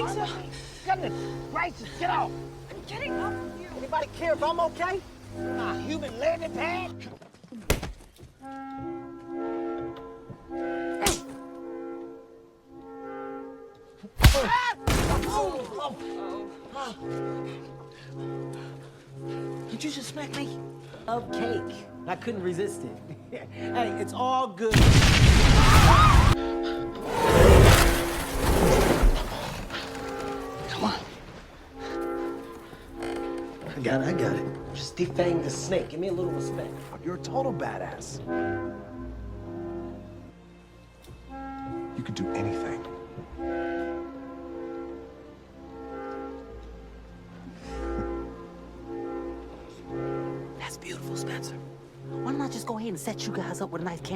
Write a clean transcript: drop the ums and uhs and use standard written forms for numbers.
think so. Goodness gracious, get off! I'm getting up here. Anybody care if I'm okay? My human landing pad? Did you just smack me? Of cake. I couldn't resist it. Hey, it's all good. Come on. I got it. Just defang the snake. Give me a little respect. You're a total badass. You could do anything. That's beautiful, Spencer. Why don't I just go ahead and set you guys up with a nice camera?